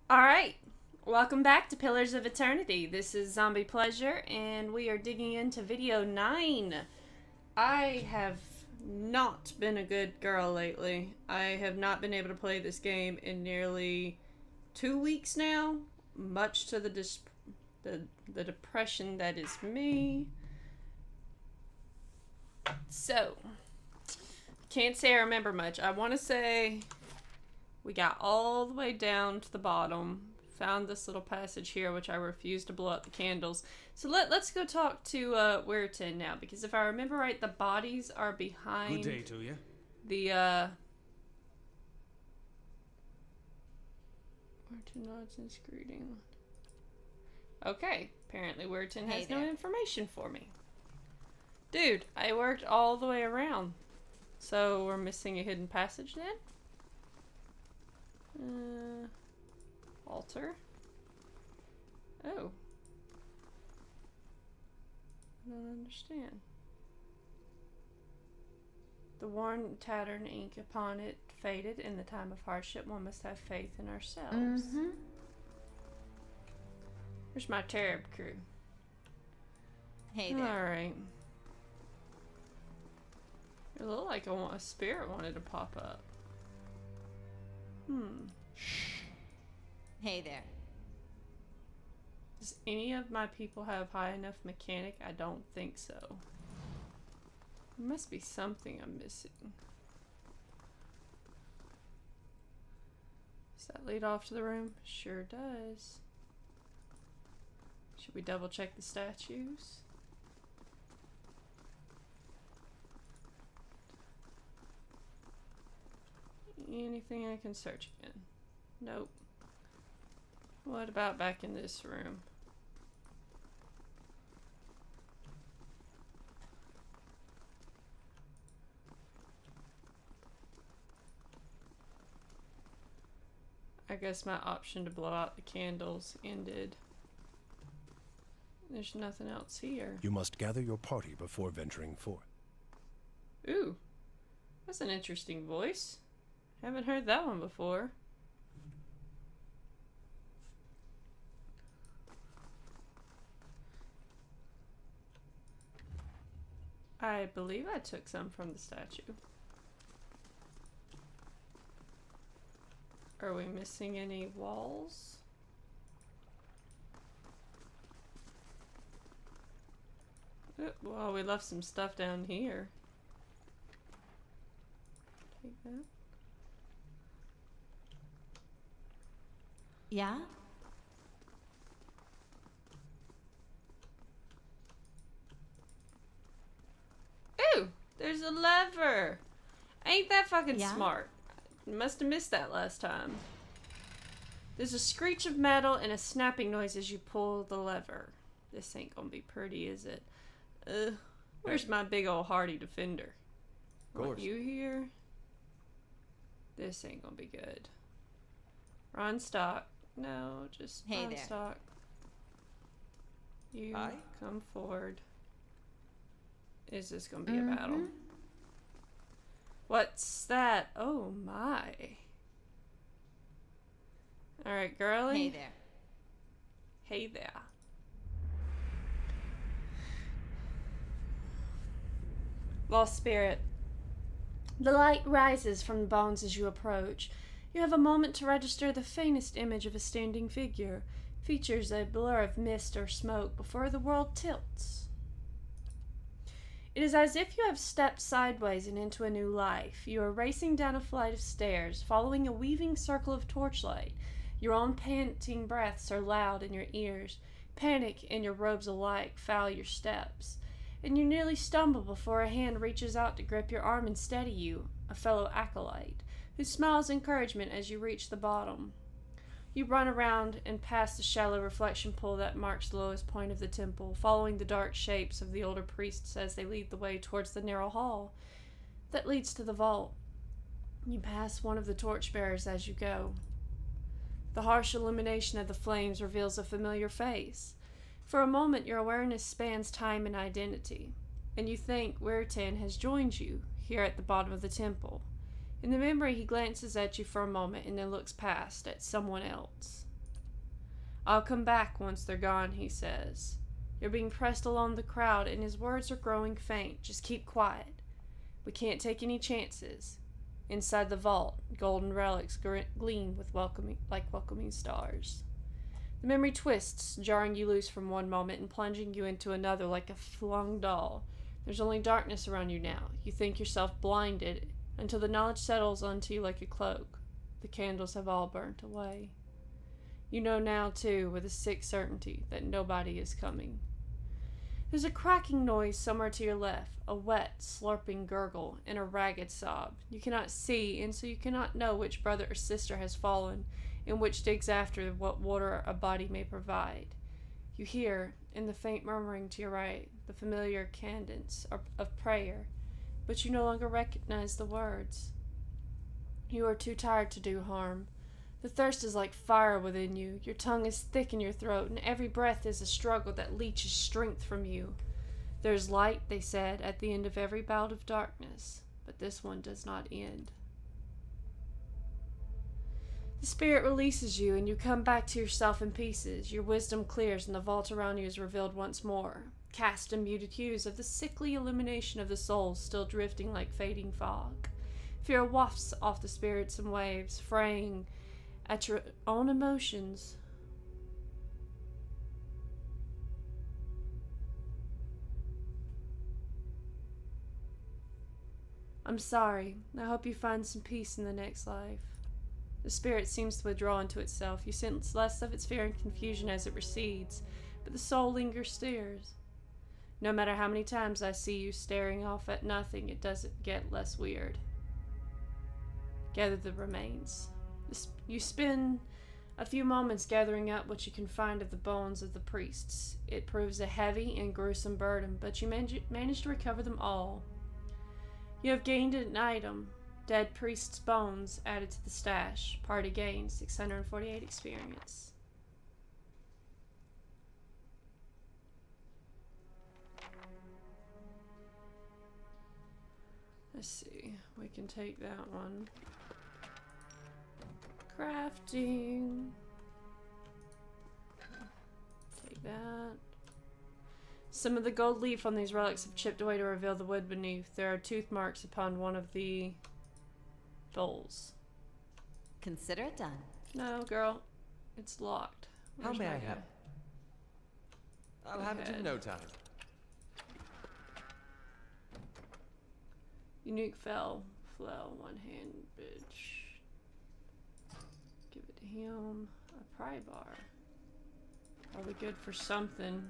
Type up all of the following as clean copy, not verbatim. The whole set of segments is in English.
Alright, welcome back to Pillars of Eternity. This is Zombie Pleasure, and we are digging into video 9. I have not been a good girl lately. I have not been able to play this game in nearly 2 weeks now, much to the depression that is me. So, can't say I remember much. I want to say we got all the way down to the bottom, found this little passage here, which I refuse to blow out the candles. So let's go talk to Weirton now, because if I remember right, the bodies are behind. Good day to you. The Weirton nods his greeting. Okay, apparently Weirton has no information for me. Dude, I worked all the way around. So we're missing a hidden passage then? Altar. Oh. I don't understand. The worn, tattered ink upon it faded. In the time of hardship, one must have faith in ourselves. Where's my Tarab crew? Hey there. Alright. It looked like a spirit wanted to pop up. Hey there. Does any of my people have high enough mechanic? I don't think so. There must be something I'm missing. Does that lead off to the room? Sure does. Should we double check the statues? Anything I can search in? Nope. What about back in this room? I guess my option to blow out the candles ended. There's nothing else here. You must gather your party before venturing forth. Ooh, that's an interesting voice. Haven't heard that one before. I believe I took some from the statue. Are we missing any walls? Oh, well, we left some stuff down here. Take that. Yeah? Ooh, there's a lever. Ain't that fucking Yeah? smart? Must have missed that last time. There's a screech of metal and a snapping noise as you pull the lever. This ain't gonna be pretty, is it? Where's my big old hardy defender? Want you here? This ain't gonna be good. Ron stock. No, just Hey Ron there. stock. You Hi. come forward. Is this gonna be a battle? What's that? Oh my. Alright, girly. Hey there. Hey there. Lost spirit. The light rises from the bones as you approach. You have a moment to register the faintest image of a standing figure. Features a blur of mist or smoke before the world tilts. It is as if you have stepped sideways and into a new life. You are racing down a flight of stairs, following a weaving circle of torchlight. Your own panting breaths are loud in your ears. Panic and your robes alike foul your steps. And you nearly stumble before a hand reaches out to grip your arm and steady you, a fellow acolyte, who smiles encouragement as you reach the bottom. You run around and past the shallow reflection pool that marks the lowest point of the temple, following the dark shapes of the older priests as they lead the way towards the narrow hall that leads to the vault. You pass one of the torchbearers as you go. The harsh illumination of the flames reveals a familiar face. For a moment, your awareness spans time and identity, and you think Weirton has joined you here at the bottom of the temple. In the memory, he glances at you for a moment and then looks past at someone else. I'll come back once they're gone, he says. You're being pressed along the crowd, and his words are growing faint. Just keep quiet. We can't take any chances. Inside the vault, golden relics gleam with welcoming stars. The memory twists, jarring you loose from one moment and plunging you into another like a flung doll. There's only darkness around you now. You think yourself blinded until the knowledge settles onto you like a cloak. The candles have all burnt away. You know now, too, with a sick certainty, that nobody is coming. There's a cracking noise somewhere to your left, a wet, slurping gurgle, and a ragged sob. You cannot see, and so you cannot know which brother or sister has fallen, and which digs after what water a body may provide. You hear, in the faint murmuring to your right, the familiar cadence of prayer, but you no longer recognize the words. You are too tired to do harm. The thirst is like fire within you. Your tongue is thick in your throat, and every breath is a struggle that leeches strength from you. There's light, they said, at the end of every bout of darkness, but this one does not end. The spirit releases you, and you come back to yourself in pieces. Your wisdom clears, and the vault around you is revealed once more, cast in muted hues of the sickly illumination of the soul still drifting like fading fog. Fear wafts off the spirits and waves, fraying at your own emotions. I'm sorry. I hope you find some peace in the next life. The spirit seems to withdraw into itself. You sense less of its fear and confusion as it recedes, but the soul lingers stares. No matter how many times I see you staring off at nothing, it doesn't get less weird. Gather the remains. You spend a few moments gathering up what you can find of the bones of the priests. It proves a heavy and gruesome burden, but you manage to recover them all. You have gained an item. Dead priest's bones added to the stash. Party gains 648 experience. Let's see. We can take that one. Crafting. Take that. Some of the gold leaf on these relics have chipped away to reveal the wood beneath. There are tooth marks upon one of the bowls. Consider it done. No, girl. It's locked. How Where's may my I guy? help? I'll have it in no time. Unique fell. One-hand bitch. Give it to him. A pry bar. Probably good for something.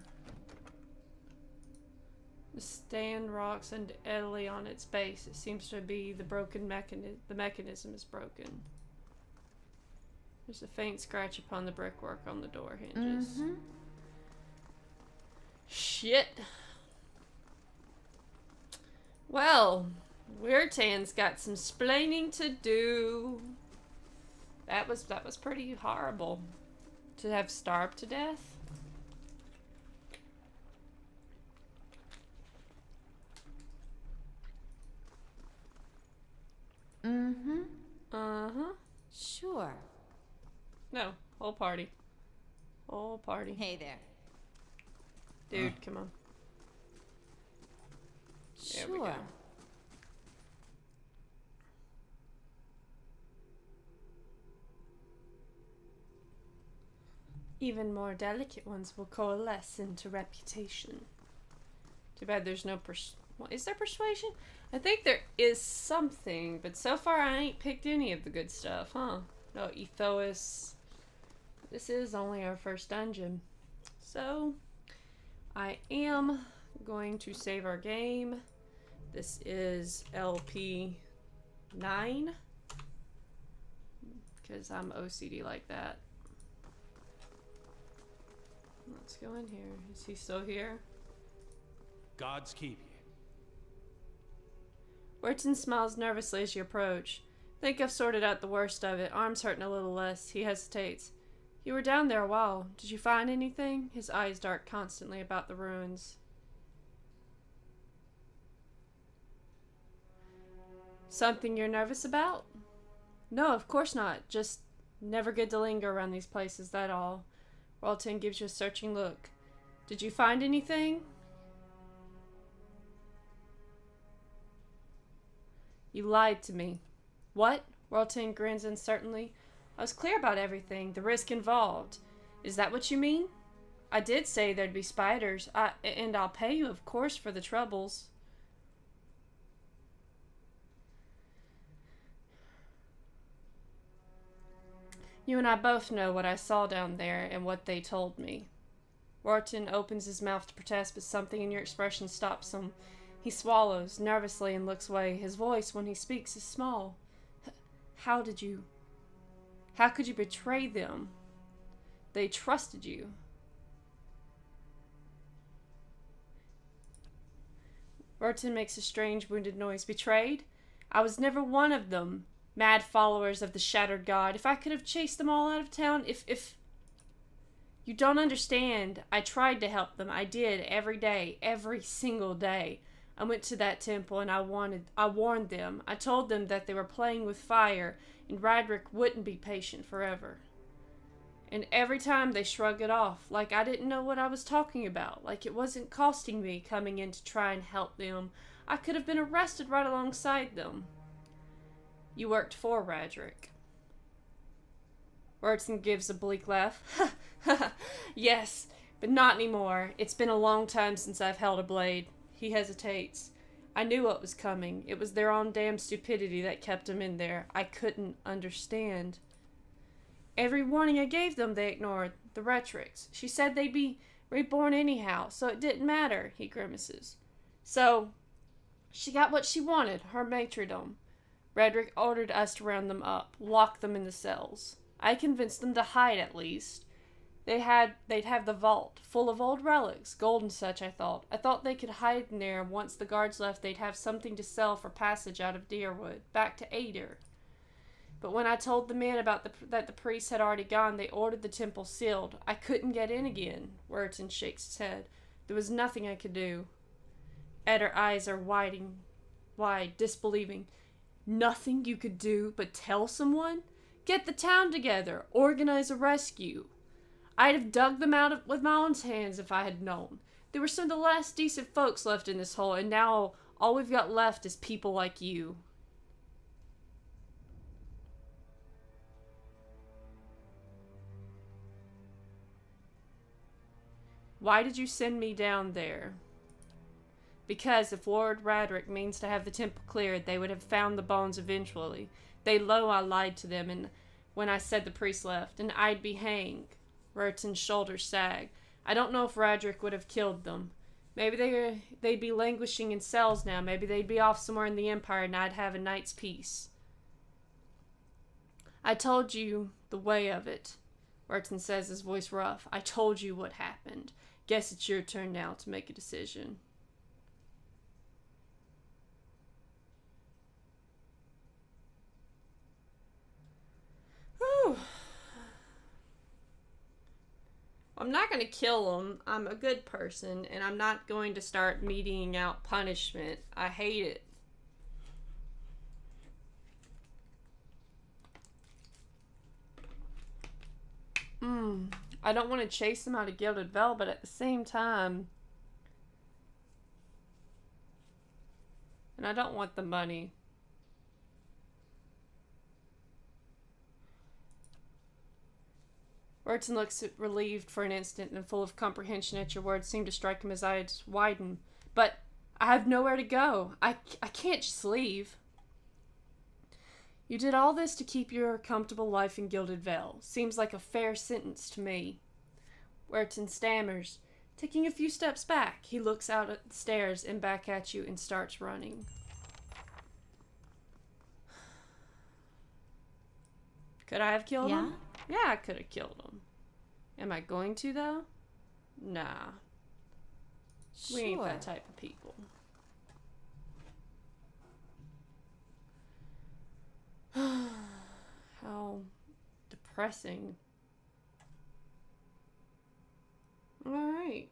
The stand rocks undeadly on its base. It seems to be the broken mechanism. The mechanism is broken. There's a faint scratch upon the brickwork on the door hinges. Shit. Well, Weirtan's got some splaining to do. That was pretty horrible. To have starved to death. Sure. No, whole party. Whole party. Hey there. Dude, come on. There we go. Sure. Even more delicate ones will coalesce into reputation. Too bad there's no well, is there persuasion? I think there is something, but so far I ain't picked any of the good stuff, huh? No ethos. This is only our first dungeon. So, I am going to save our game. This is LP 9. Because I'm OCD like that. Let's go in here. Is he still here? Gods keep you. Wharton smiles nervously as you approach. Think I've sorted out the worst of it. Arm's hurting a little less. He hesitates. You were down there a while. Did you find anything? His eyes dart constantly about the ruins. Something you're nervous about? No, of course not. Just never good to linger around these places, that all. Walton gives you a searching look. Did you find anything? You lied to me. What? Walton grins uncertainly. I was clear about everything, the risk involved. Is that what you mean? I did say there'd be spiders, and I'll pay you, of course, for the troubles. You and I both know what I saw down there and what they told me. Wharton opens his mouth to protest, but something in your expression stops him. He swallows nervously and looks away. His voice, when he speaks, is small. How could you betray them? They trusted you. Wharton makes a strange, wounded noise. Betrayed? I was never one of them. Mad followers of the shattered god. If I could have chased them all out of town, if... You don't understand. I tried to help them. I did, every day, every single day. I went to that temple and I warned them. I told them that they were playing with fire and Radric wouldn't be patient forever. And every time they shrugged it off, like I didn't know what I was talking about, like it wasn't costing me coming in to try and help them. I could have been arrested right alongside them. You worked for Radric. Wharton gives a bleak laugh. Yes, but not anymore. It's been a long time since I've held a blade. He hesitates. I knew what was coming. It was their own damn stupidity that kept him in there. I couldn't understand. Every warning I gave them they ignored. The Retrix. She said they'd be reborn anyhow, so it didn't matter, he grimaces. So, she got what she wanted, her matredom. Radric ordered us to round them up, lock them in the cells. I convinced them to hide, at least. They'd have the vault, full of old relics, gold and such, I thought. I thought they could hide in there, and once the guards left, they'd have something to sell for passage out of Deerwood, back to Ader. But when I told the men about that the priests had already gone, they ordered the temple sealed. I couldn't get in again. Wharton shakes his head. There was nothing I could do. Her eyes are wide, disbelieving. Nothing you could do but tell someone? Get the town together. Organize a rescue. I'd have dug them out with my own hands if I had known. There were some of the last decent folks left in this hole, and now all we've got left is people like you. Why did you send me down there? Because if Lord Radric means to have the temple cleared, they would have found the bones eventually. They know I lied to them and when I said the priest left, and I'd be hanged. Wharton's shoulders sag. I don't know if Radric would have killed them. Maybe they'd be languishing in cells now. Maybe they'd be off somewhere in the Empire and I'd have a night's peace. I told you the way of it, Wharton says, his voice rough. I told you what happened. Guess it's your turn now to make a decision. Whew. I'm not going to kill him. I'm a good person, and I'm not going to start meting out punishment. I hate it. I don't want to chase him out of Gilded Vel, but at the same time... And I don't want the money. Wharton looks relieved for an instant and full of comprehension at your words seem to strike him. His eyes widen. But I have nowhere to go. I can't just leave. You did all this to keep your comfortable life in Gilded Vale. Seems like a fair sentence to me. Wharton stammers. Taking a few steps back, he looks out at the stairs and back at you and starts running. Could I have killed him? Yeah, I could have killed him. Am I going to, though? Nah. Sure. We ain't that type of people. How depressing. Alright.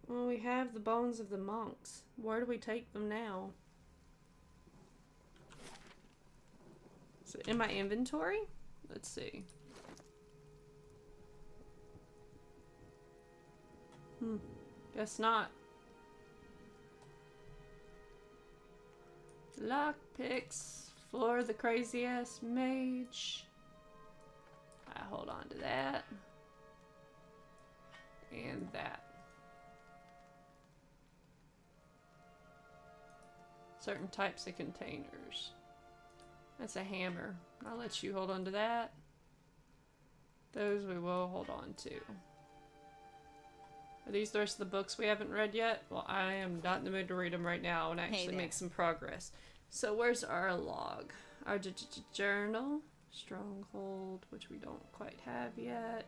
Well, we have the bones of the monks. Where do we take them now? Is it in my inventory? Let's see. Guess not. Lockpicks for the crazy ass mage. I hold on to that. And that. Certain types of containers. That's a hammer. I'll let you hold on to that. Those we will hold on to. Are these the rest of the books we haven't read yet? Well, I am not in the mood to read them right now and actually make some progress. So where's our log? Our journal. Stronghold, which we don't quite have yet.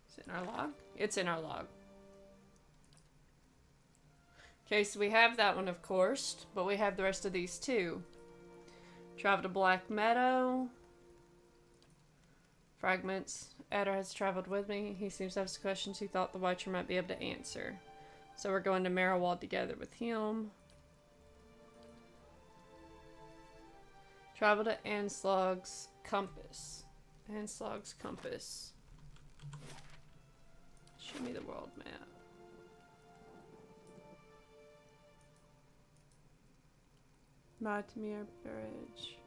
Is it in our log? It's in our log. Okay, so we have that one, of course, but we have the rest of these too. Travel to Black Meadow. Fragments. Adder has traveled with me. He seems to have some questions he thought the Watcher might be able to answer. So we're going to Marrowwald together with him. Travel to Anslog's Compass. Anslog's Compass. Show me the world map. Matmir Bridge.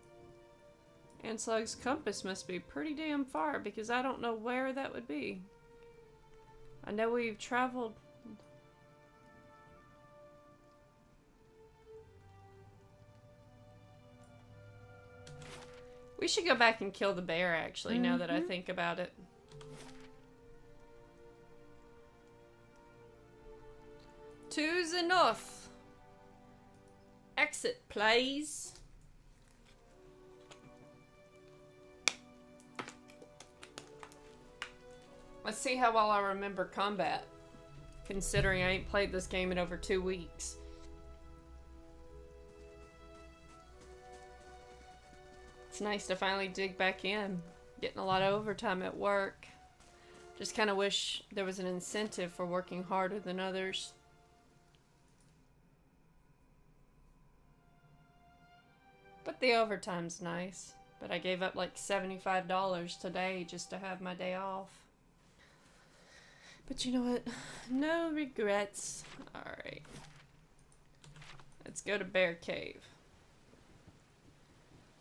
Anslog's Compass must be pretty damn far because I don't know where that would be. I know we've traveled. We should go back and kill the bear, actually, now that I think about it. Two's enough. Exit, please. Let's see how well I remember combat, considering I ain't played this game in over 2 weeks. It's nice to finally dig back in. Getting a lot of overtime at work. Just kind of wish there was an incentive for working harder than others. But the overtime's nice. But I gave up like $75 today just to have my day off. But you know what? No regrets. Alright. Let's go to Bear Cave.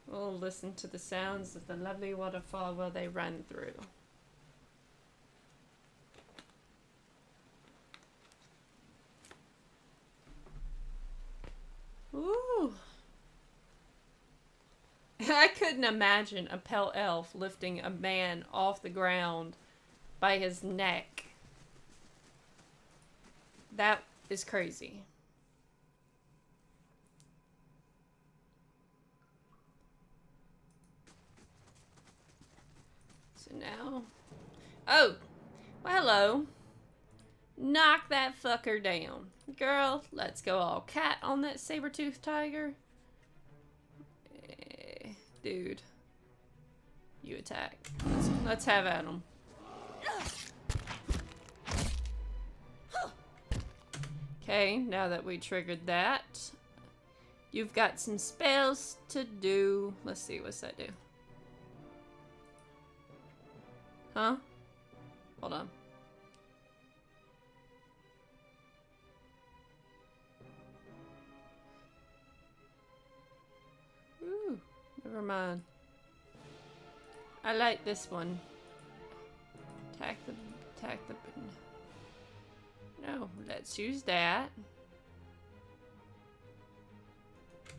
We'll listen to the sounds of the lovely waterfall while they run through. Ooh. I couldn't imagine a pale elf lifting a man off the ground by his neck. That is crazy. So now... Oh! Well, hello. Knock that fucker down. Girl, let's go all cat on that saber-toothed tiger. Dude. You attack. Let's have at him. Okay, now that we triggered that, you've got some spells to do. Let's see, what's that do? Huh? Hold on. Ooh, never mind. I like this one. Attack the... No, let's use that.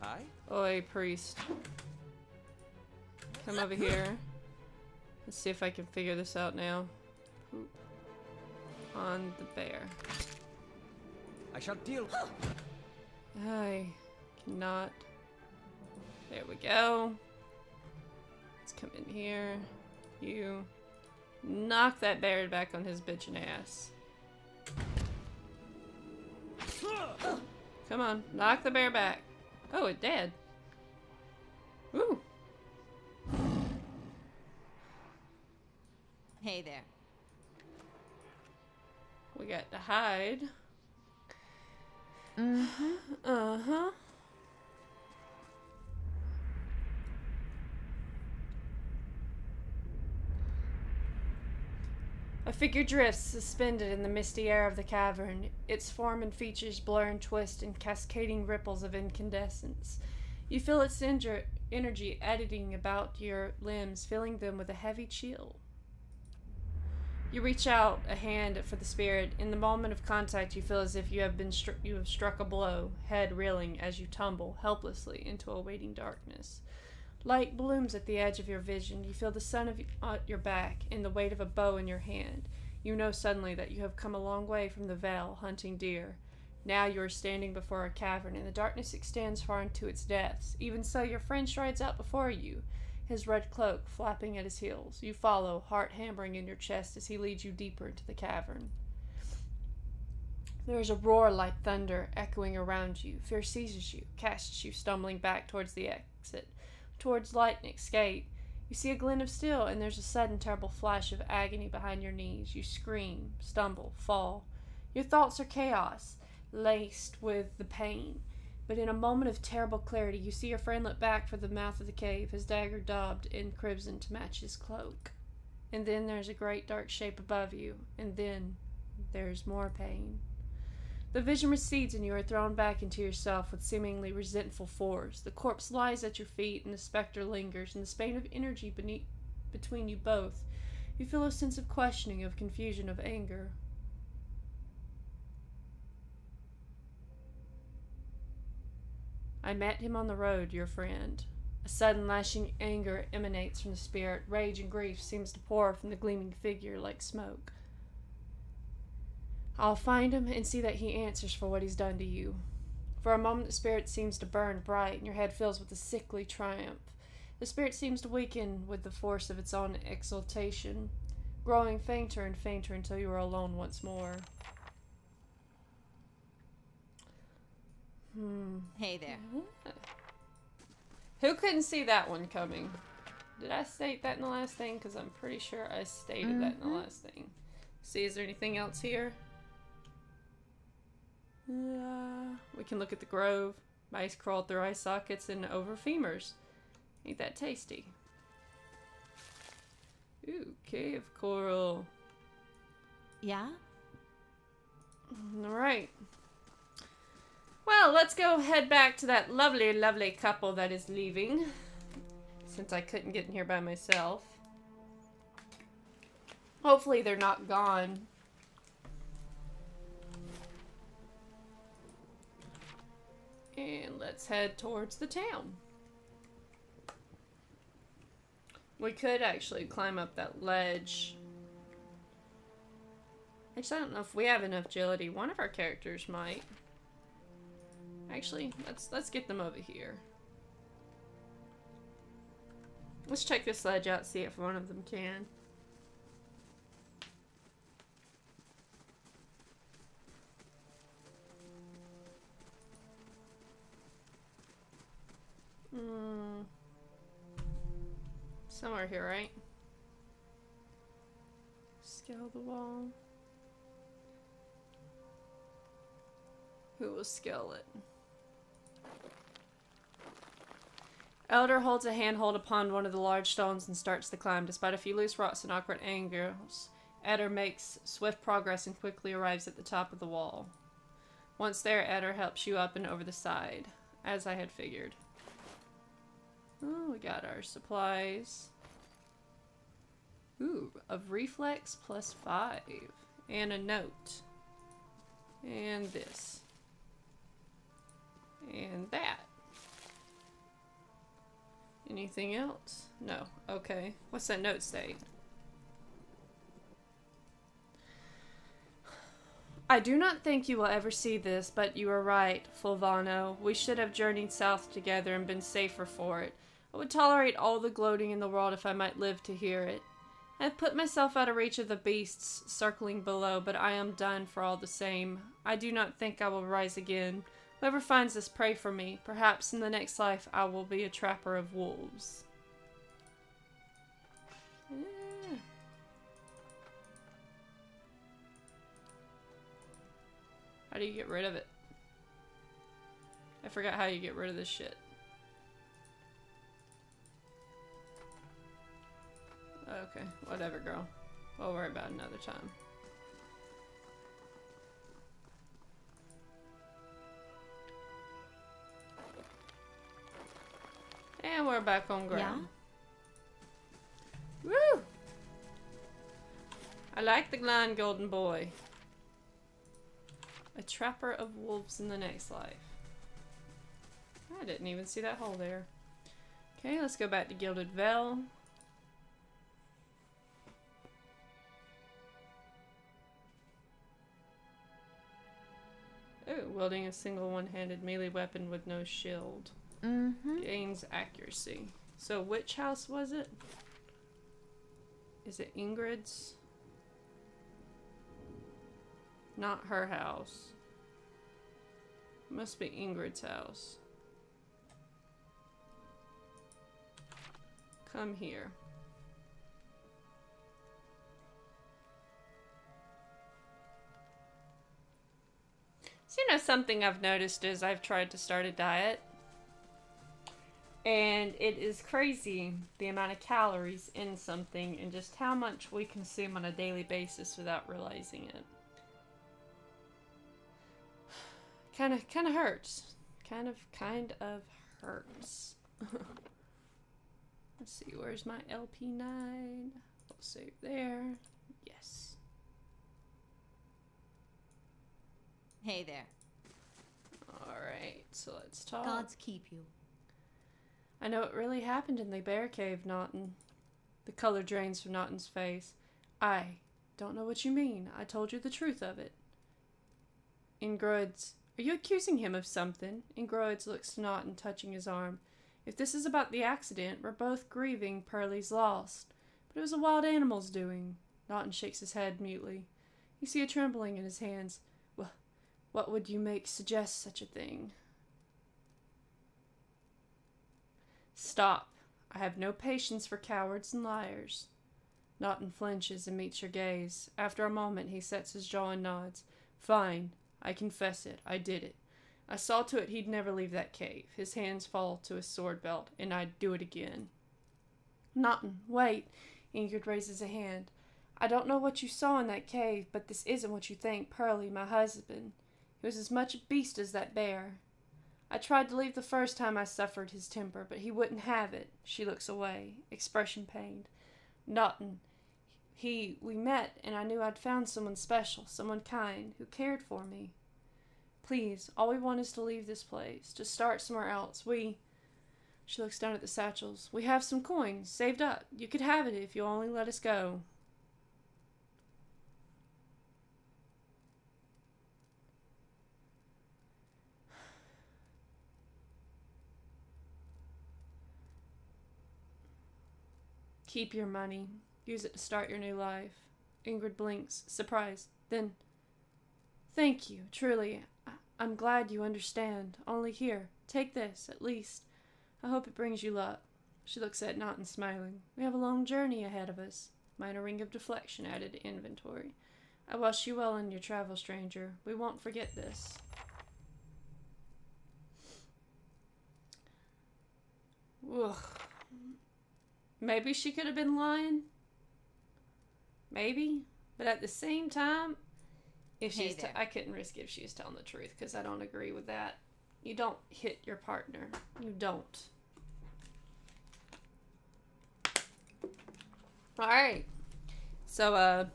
Hi? Oi, priest. Come over here. Let's see if I can figure this out now. Poop on the bear. I shall deal. I cannot. There we go. Let's come in here. You knock that bear back on his bitchin' ass. Come on, knock the bear back. Oh, it did. Ooh. Hey there. We got to hide. Mm-hmm. Uh-huh. A figure drifts, suspended in the misty air of the cavern. Its form and features blur and twist in cascading ripples of incandescence. You feel its energy editing about your limbs, filling them with a heavy chill. You reach out a hand for the spirit. In the moment of contact, you feel as if you have struck a blow, head reeling as you tumble helplessly into a waiting darkness. Light blooms at the edge of your vision. You feel the sun at your back and the weight of a bow in your hand. You know suddenly that you have come a long way from the vale, hunting deer. Now you are standing before a cavern, and the darkness extends far into its depths. Even so, your friend strides out before you, his red cloak flapping at his heels. You follow, heart hammering in your chest as he leads you deeper into the cavern. There is a roar like thunder echoing around you. Fear seizes you, casts you stumbling back towards the exit, towards light and escape. You see a glint of steel, and there's a sudden terrible flash of agony behind your knees. You scream, stumble, fall. Your thoughts are chaos, laced with the pain. But in a moment of terrible clarity, you see your friend look back for the mouth of the cave, his dagger daubed in crimson to match his cloak. And then there's a great dark shape above you, and then there's more pain. The vision recedes, and you are thrown back into yourself with seemingly resentful force. The corpse lies at your feet, and the specter lingers, and the span of energy between you both. You feel a sense of questioning, of confusion, of anger. I met him on the road, your friend. A sudden lashing anger emanates from the spirit. Rage and grief seems to pour from the gleaming figure like smoke. I'll find him and see that he answers for what he's done to you. For a moment the spirit seems to burn bright, and your head fills with a sickly triumph. The spirit seems to weaken with the force of its own exultation, growing fainter and fainter until you are alone once more. Hey there. Who couldn't see that one coming? Did I state that in the last thing? Because I'm pretty sure I stated that in the last thing. See, is there anything else here? We can look at the grove. Mice crawl through eye sockets and over femurs. Ain't that tasty? Ooh, cave coral. Yeah? Alright. Well, let's go head back to that lovely, lovely couple that is leaving. Since I couldn't get in here by myself. Hopefully they're not gone. And let's head towards the town. We could actually climb up that ledge. Actually, I don't know if we have enough agility. One of our characters might. Actually, let's get them over here. Let's check this ledge out, see if one of them can. Somewhere here, right? Scale the wall. Who will scale it? Elder holds a handhold upon one of the large stones and starts the climb. Despite a few loose rocks and awkward angles, Eder makes swift progress and quickly arrives at the top of the wall. Once there, Eder helps you up and over the side, as I had figured. Oh, we got our supplies. Ooh, of reflex +5. And a note. And this. And that. Anything else? No. Okay. What's that note say? I do not think you will ever see this, but you are right, Fulvano. We should have journeyed south together and been safer for it. I would tolerate all the gloating in the world if I might live to hear it. I have put myself out of reach of the beasts circling below, but I am done for all the same. I do not think I will rise again. Whoever finds this, pray for me. Perhaps in the next life I will be a trapper of wolves. Yeah. How do you get rid of it? I forgot how you get rid of this shit. Okay, whatever, girl. We'll worry about it another time. And we're back on ground. Yeah? Woo! I like the blind golden boy. A trapper of wolves in the next life. I didn't even see that hole there. Okay, let's go back to Gilded Vale. Oh, wielding a single one-handed melee weapon with no shield. Gains accuracy. So which house was it? Is it Ingrid's? Not her house. Must be Ingrid's house. Come here. So, you know, something I've noticed is I've tried to start a diet. And it is crazy the amount of calories in something and just how much we consume on a daily basis without realizing it. Kind of hurts. Kind of hurts. Let's see, where's my LP9? We'll save there. Yes. Hey there. Alright, so let's talk. Gods keep you. I know it really happened in the bear cave, Naughton. The color drains from Naughton's face. I don't know what you mean. I told you the truth of it. Ingrod's... Are you accusing him of something? Ingrod's looks to Naughton, touching his arm. If this is about the accident, we're both grieving Pearlie's loss. But it was a wild animal's doing. Naughton shakes his head mutely. You see a trembling in his hands. Well, what would you make suggest such a thing? Stop. I have no patience for cowards and liars. Naughton flinches and meets your gaze. After a moment, he sets his jaw and nods. Fine. I confess it. I did it. I saw to it he'd never leave that cave. His hands fall to his sword belt, and I'd do it again. Naughton, wait. Ingrid raises a hand. I don't know what you saw in that cave, but this isn't what you think. Pearlie, my husband. He was as much a beast as that bear. I tried to leave the first time I suffered his temper, but he wouldn't have it. She looks away, expression pained. Naughton, we met, and I knew I'd found someone special, someone kind, who cared for me. Please, all we want is to leave this place, to start somewhere else. She looks down at the satchels. We have some coins, saved up. You could have it if you'll only let us go. Keep your money. Use it to start your new life. Ingrid blinks, surprised. Then, thank you, truly. I'm glad you understand. Only here, take this, at least. I hope it brings you luck. She looks at Naughton, smiling. We have a long journey ahead of us. Minor ring of deflection added to inventory. I wish you well in your travel, stranger. We won't forget this. Ugh. Maybe she could have been lying. Maybe. But at the same time, if she's I couldn't risk it if she was telling the truth, because I don't agree with that. You don't hit your partner. You don't. Alright. So,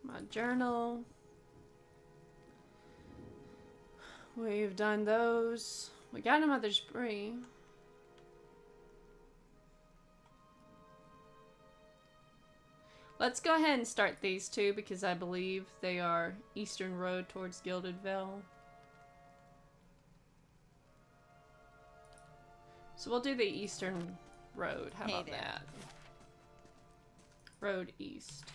my journal. We've done those. We got a Mother's Spree. Let's go ahead and start these two because I believe they are Eastern Road towards Gilded Vale. So we'll do the Eastern Road. How about that? Road East.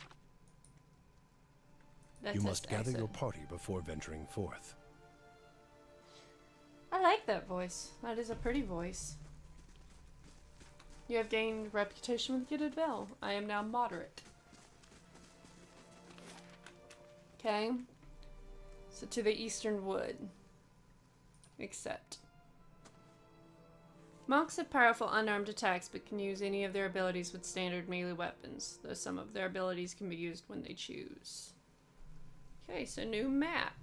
That's you must gather exit. your party before venturing forth. I like that voice. That is a pretty voice. You have gained reputation with Gilded Vale. I am now moderate. Okay. So to the Eastern Wood. Accept. Monks have powerful unarmed attacks but can use any of their abilities with standard melee weapons, though some of their abilities can be used when they choose. Okay, so new map.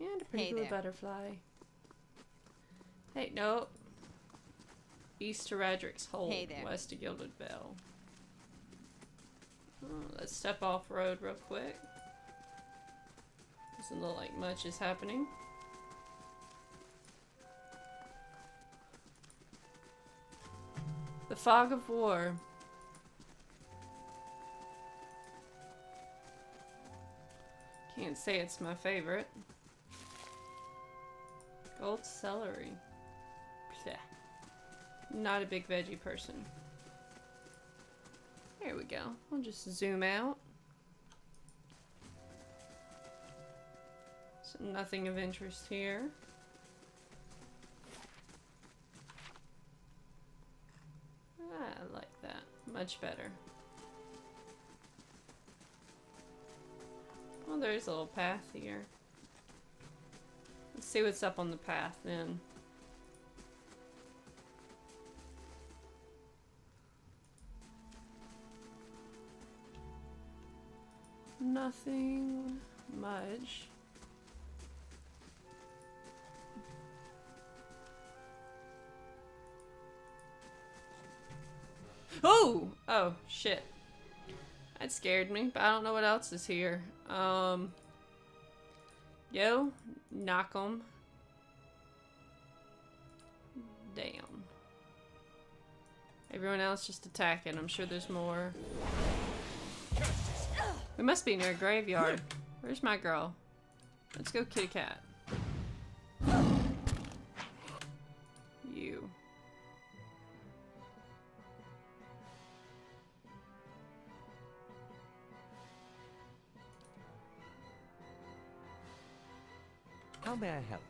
And a pretty Hey blue there. butterfly. Hey, nope. East to Radrick's Hold, Hey there. west to Gilded Bell. Oh, let's step off road real quick. Doesn't look like much is happening. The Fog of War. Can't say it's my favorite. Gold celery. Blech. Not a big veggie person. There we go. I'll just zoom out. So nothing of interest here. I like that. Much better. Well, there's a little path here. Let's see what's up on the path then. Nothing much. Oh! Oh, shit. That scared me, but I don't know what else is here. Yo, knock 'em down. Everyone else just attacking. I'm sure there's more. We must be near a graveyard. Where's my girl? Let's go kitty cat. You. How may I help?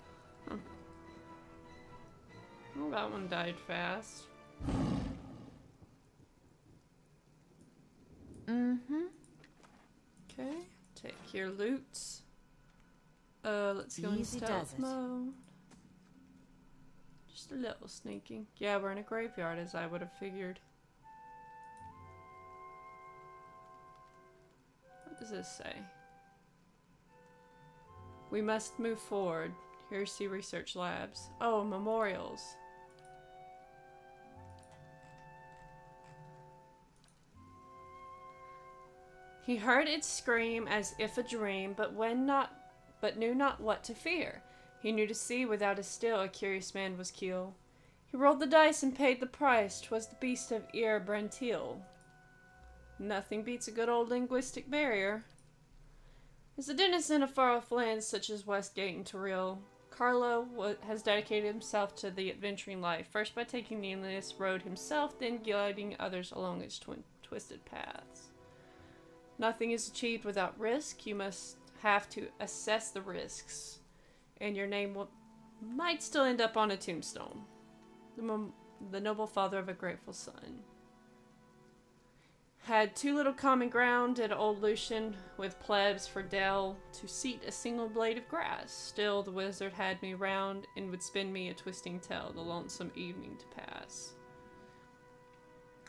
Oh, that one died fast. Mm-hmm. Okay, take your loots. Let's go in Easy does stealth it. mode. Just a little sneaking. Yeah, we're in a graveyard, as I would have figured. What does this say? We must move forward. Here's C Research Labs. Oh, memorials. He heard it scream as if a dream, but knew not what to fear. He knew to see without a still a curious man was keel. He rolled the dice and paid the price. 'Twas the beast of Ir Brentil. Nothing beats a good old linguistic barrier. As a denizen of far-off lands such as Westgate and Toril, Carlo has dedicated himself to the adventuring life, first by taking the endless road himself, then guiding others along its twisted paths. Nothing is achieved without risk. You must have to assess the risks, and your name might still end up on a tombstone. The noble father of a grateful son. Had too little common ground, did old Lucian, with plebs for Dell, to seat a single blade of grass. Still the wizard had me round, and would spin me a twisting tale, the lonesome evening to pass.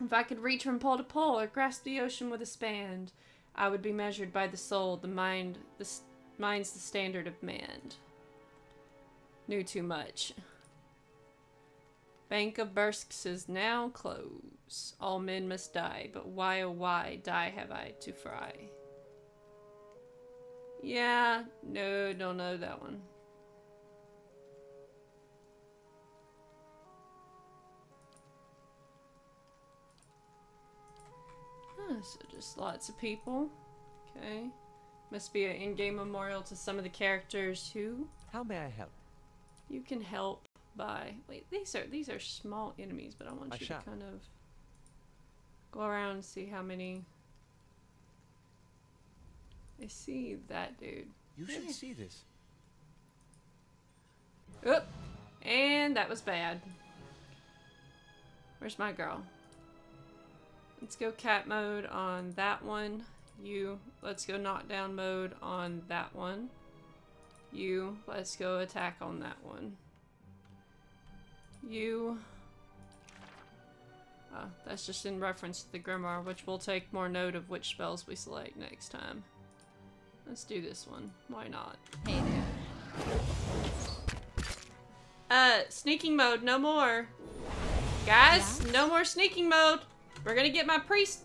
If I could reach from pole to pole, or grasp the ocean with a span, I would be measured by the soul, the mind, mind's the standard of man. Knew too much. Bank of Bursk's is now closed. All men must die, but why oh why die have I to fry? Yeah, no, don't know that one. So just lots of people. Okay. Must be an in-game memorial to some of the characters who How may I help? you can help by. Wait, these are small enemies, but I want I you shall. to kind of go around and see how many. I see that dude. You should see this. Oop! And that was bad. Where's my girl? Let's go cat mode on that one. You. Let's go knockdown mode on that one. You. Let's go attack on that one. You. Oh, that's just in reference to the Grimoire, which we'll take more note of which spells we select next time. Let's do this one. Why not? Hey there. Sneaking mode, no more. Guys, no more sneaking mode. We're gonna get my priest.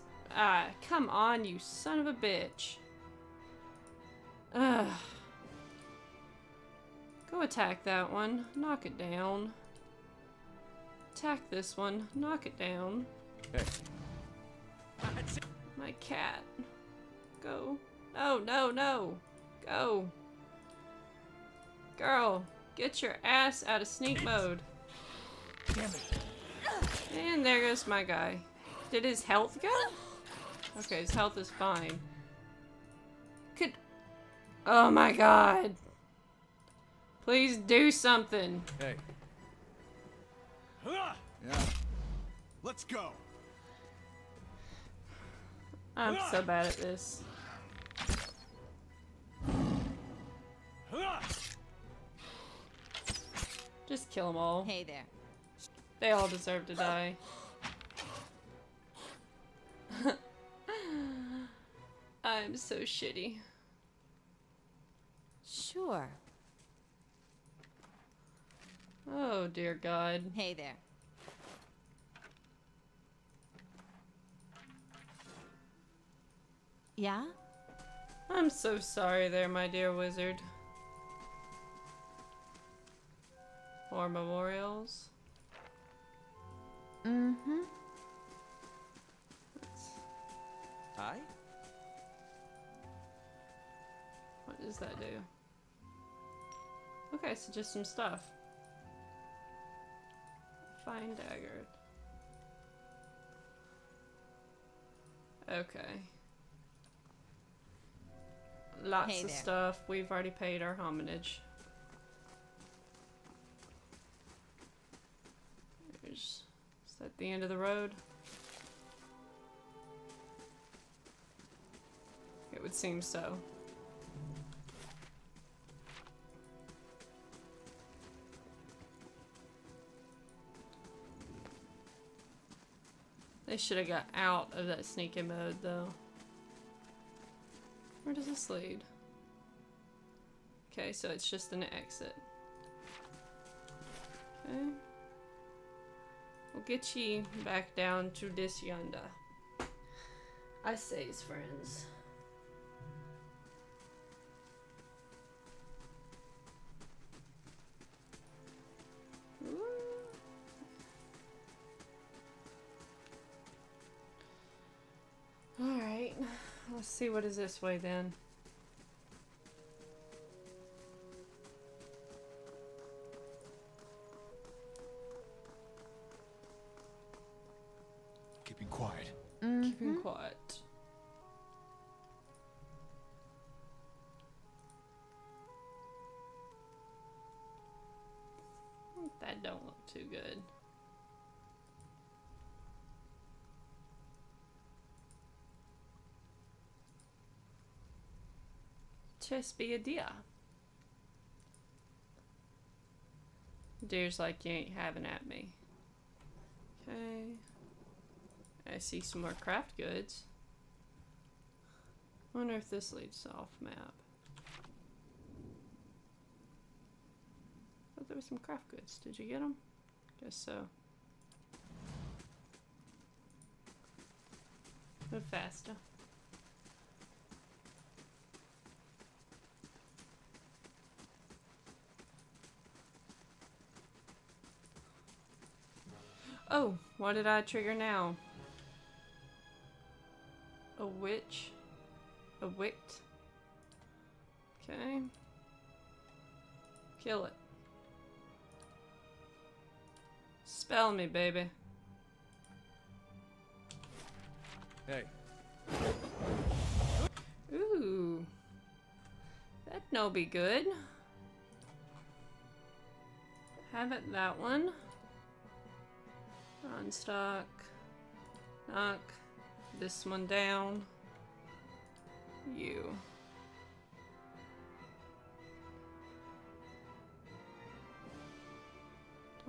Come on, you son of a bitch. Ugh. Go attack that one. Knock it down. Attack this one. Knock it down. Hey. My cat. Go. No, no, no. Go. Girl, get your ass out of sneak mode. And there goes my guy. Did his health go? Okay, his health is fine. Oh my god. Please do something. Hey. Yeah. Let's go. I'm so bad at this. Just kill them all. Hey there. They all deserve to die. I'm so shitty. Sure. Oh dear God. Hey there. Yeah? I'm so sorry there, my dear wizard. More memorials. Mm-hmm. Hi? What does that do? Okay, so just some stuff. Fine dagger. Okay. Lots Hey of there. stuff. We've already paid our homage. Is that the end of the road? It would seem so. They should have got out of that sneaking mode, though. Where does this lead? Okay, so it's just an exit. Okay. We'll get ye back down to this yonder. I says, friends. Alright, let's see what is this way then. Keeping quiet. Keeping quiet. That don't look too good. Just be a deer. Deer's like, you ain't having at me. Okay. I see some more craft goods. Wonder if this leads off map. Oh, there were some craft goods. Did you get them? Guess so. Move faster. Oh, what did I trigger now? A witch? A wicked? Okay. Kill it. Spell me, baby. Hey. Ooh. That no be good. Have it that one. On stock. Knock this one down. You.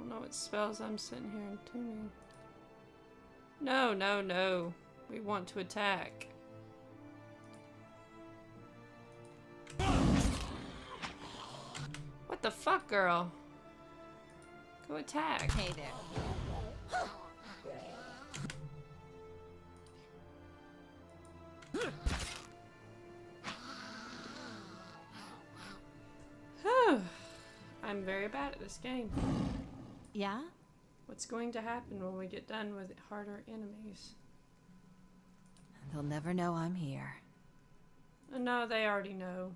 don't know what spells I'm sitting here entombing. No, no, no. We want to attack. What the fuck, girl? Go attack. Hey there. I'm very bad at this game. Yeah? What's going to happen when we get done with harder enemies? They'll never know I'm here. No, they already know.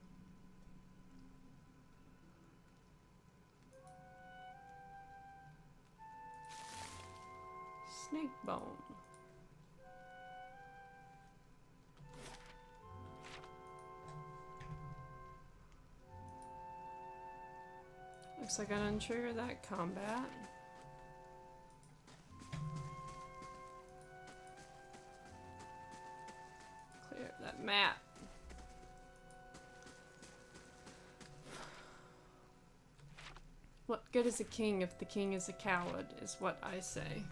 Snake bone. Looks like I didn't trigger that combat. Clear that map. What good is a king if the king is a coward, is what I say.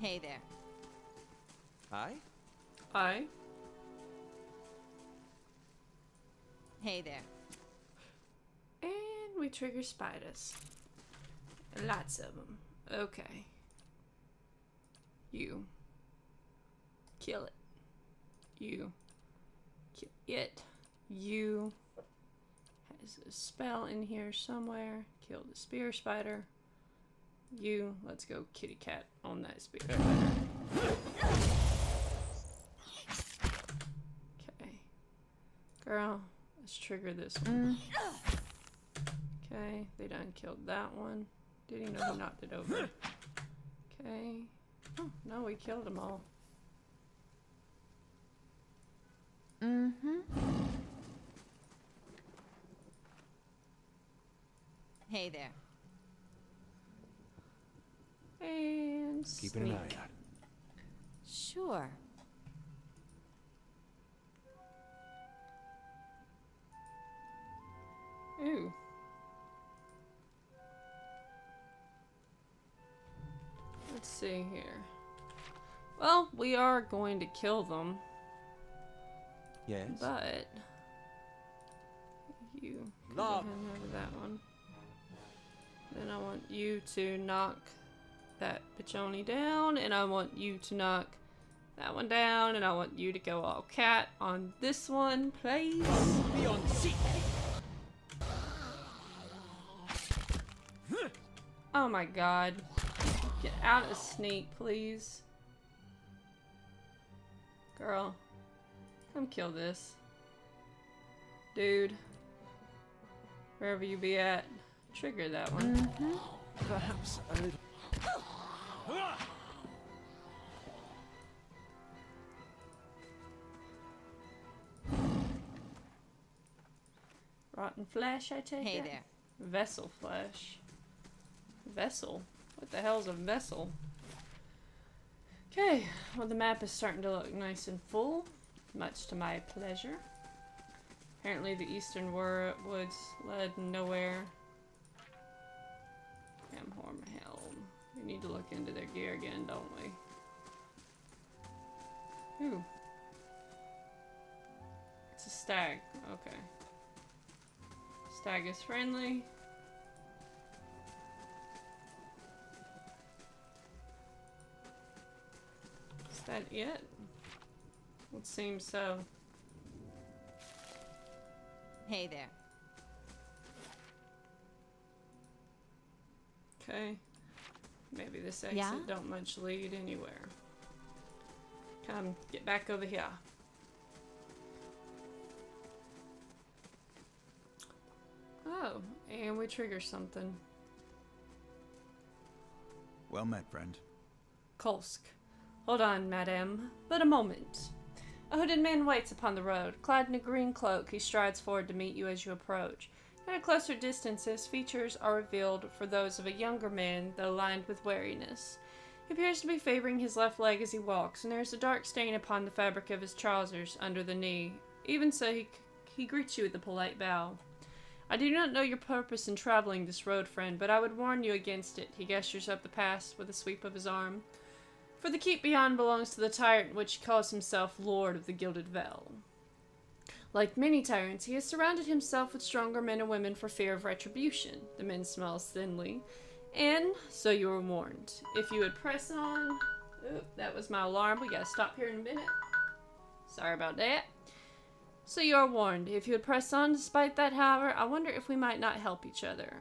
Hey there. Hi? I? Hey there. And we trigger spiders. Lots of them. Okay. You. Kill it. You. Kill it. You. Has a spell in here somewhere. Kill the spear spider. You. Let's go kitty cat on that spear spider. Okay. Girl, let's trigger this one. Okay, they done killed that one. Did he know he knocked it over? Okay. Oh, no, we killed them all. Mm-hmm. Hey there. And Keeping an sneak. eye out. Sure. Ooh. Let's see here. Well, we are going to kill them, Yes? but you can go Love. ahead and over that one. Then I want you to knock that Pichoni down, and I want you to knock that one down, and I want you to go all cat on this one, please. Be on seek! Oh my god. Get out of sneak, please. Girl. Come kill this. Dude. Wherever you be at. Trigger that one. Perhaps a little. Rotten flesh, I take Hey it? there. Vessel flesh. Vessel? What the hell's a vessel? Okay, well the map is starting to look nice and full, much to my pleasure. Apparently the eastern woods led nowhere. Hamhorn Helm. We need to look into their gear again, don't we? Ooh. It's a stag. Okay. Stag is friendly. Is that it? It seems so. Hey there. Okay. Maybe this exit Yeah? don't much lead anywhere. Come, get back over here. Oh, and we trigger something. Well met, friend. Kolsk. Hold on, madame. But a moment. A hooded man waits upon the road. Clad in a green cloak, he strides forward to meet you as you approach. At a closer distance, his features are revealed for those of a younger man, though lined with wariness. He appears to be favoring his left leg as he walks, and there is a dark stain upon the fabric of his trousers under the knee, Even so, he greets you with a polite bow. I do not know your purpose in traveling this road, friend, but I would warn you against it. He gestures up the pass with a sweep of his arm. For the keep beyond belongs to the tyrant which calls himself Lord of the Gilded Vale. Like many tyrants, he has surrounded himself with stronger men and women for fear of retribution. The men smiles thinly. And so you were warned. If you would press on... Oop, that was my alarm. We gotta stop here in a minute. Sorry about that. So you are warned. If you would press on despite that, however, I wonder if we might not help each other.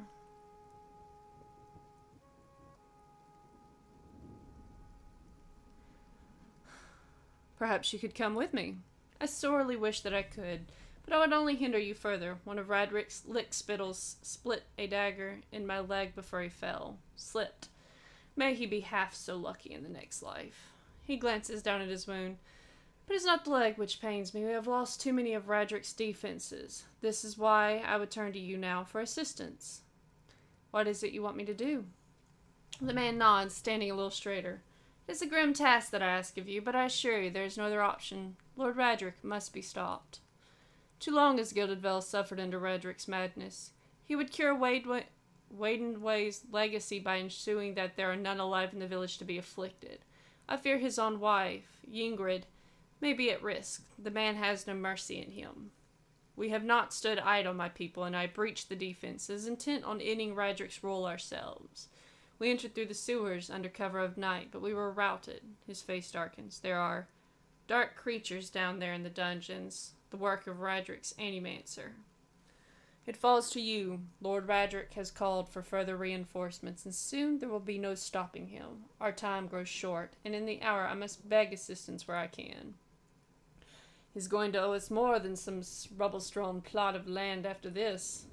Perhaps you could come with me. I sorely wish that I could, but I would only hinder you further. One of Radrick's lick-spittles split a dagger in my leg before he fell. Slipped. May he be half so lucky in the next life. He glances down at his wound. But it's not the leg which pains me. We have lost too many of Radrick's defenses. This is why I would turn to you now for assistance. What is it you want me to do? The man nods, standing a little straighter. It is a grim task that I ask of you, but I assure you there is no other option. Lord Radrick must be stopped. Too long has Gilded Vale suffered under Radrick's madness. He would cure Wadenway's legacy by ensuring that there are none alive in the village to be afflicted. I fear his own wife, Yingrid, may be at risk. The man has no mercy in him. We have not stood idle, my people, and I breached the defenses, intent on ending Radrick's rule ourselves. We entered through the sewers under cover of night, but we were routed. His face darkens. There are dark creatures down there in the dungeons, the work of Radrick's Animancer. It falls to you. Lord Radrick has called for further reinforcements, and soon there will be no stopping him. Our time grows short, and in the hour I must beg assistance where I can. He's going to owe us more than some rubble-strewn plot of land after this.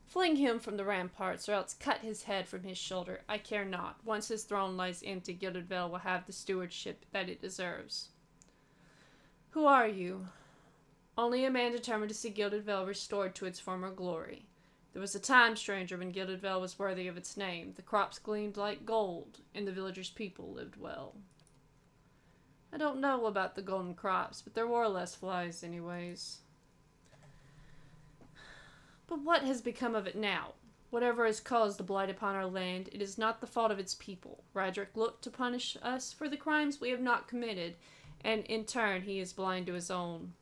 Fling him from the ramparts, or else cut his head from his shoulder. I care not. Once his throne lies empty, Gilded Vale will have the stewardship that it deserves. Who are you? Only a man determined to see Gilded Vale restored to its former glory. There was a time, stranger, when Gilded Vale was worthy of its name. The crops gleamed like gold, and the villagers' people lived well. I don't know about the golden crops, but there were less flies anyways. But what has become of it now? Whatever has caused the blight upon our land, it is not the fault of its people. Radrick looked to punish us for the crimes we have not committed, and in turn he is blind to his own.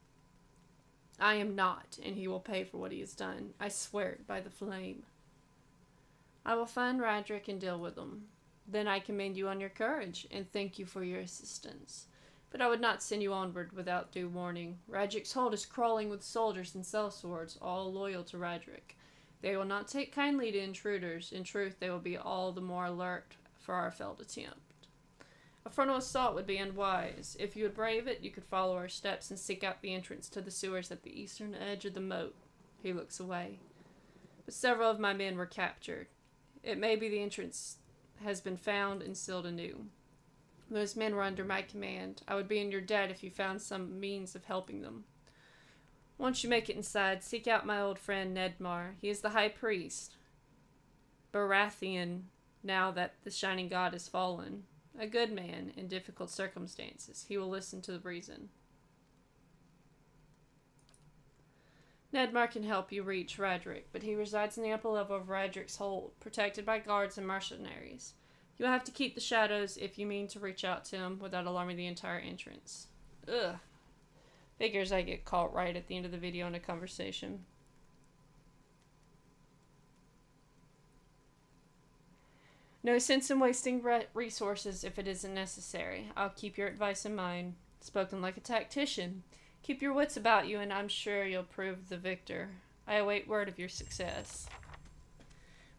I am not, and he will pay for what he has done. I swear it by the flame. I will find Radrick and deal with him. Then I commend you on your courage, and thank you for your assistance. But I would not send you onward without due warning. Radrick's hold is crawling with soldiers and sellswords, all loyal to Radrick. They will not take kindly to intruders. In truth, they will be all the more alert for our failed attempt. A frontal assault would be unwise. If you would brave it, you could follow our steps and seek out the entrance to the sewers at the eastern edge of the moat. He looks away. But several of my men were captured. It may be the entrance has been found and sealed anew. Those men were under my command. I would be in your debt if you found some means of helping them. Once you make it inside, seek out my old friend Nedmar. He is the high priest, Baratheon, now that the shining god has fallen. A good man in difficult circumstances. He will listen to the reason. Nedmar can help you reach Radrick, but he resides in the upper level of Radrick's hold, protected by guards and mercenaries. You'll have to keep the shadows if you mean to reach out to him without alarming the entire entrance. Ugh. Figures I get caught right at the end of the video in a conversation. No sense in wasting resources if it isn't necessary. I'll keep your advice in mind. Spoken like a tactician. Keep your wits about you and I'm sure you'll prove the victor. I await word of your success.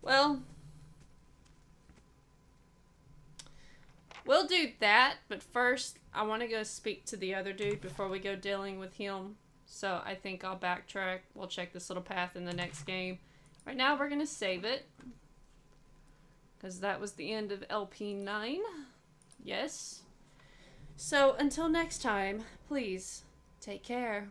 Well, we'll do that, but first I want to go speak to the other dude before we go dealing with him. So I think I'll backtrack. We'll check this little path in the next game. Right now we're going to save it, because that was the end of LP9. Yes. So until next time, please take care.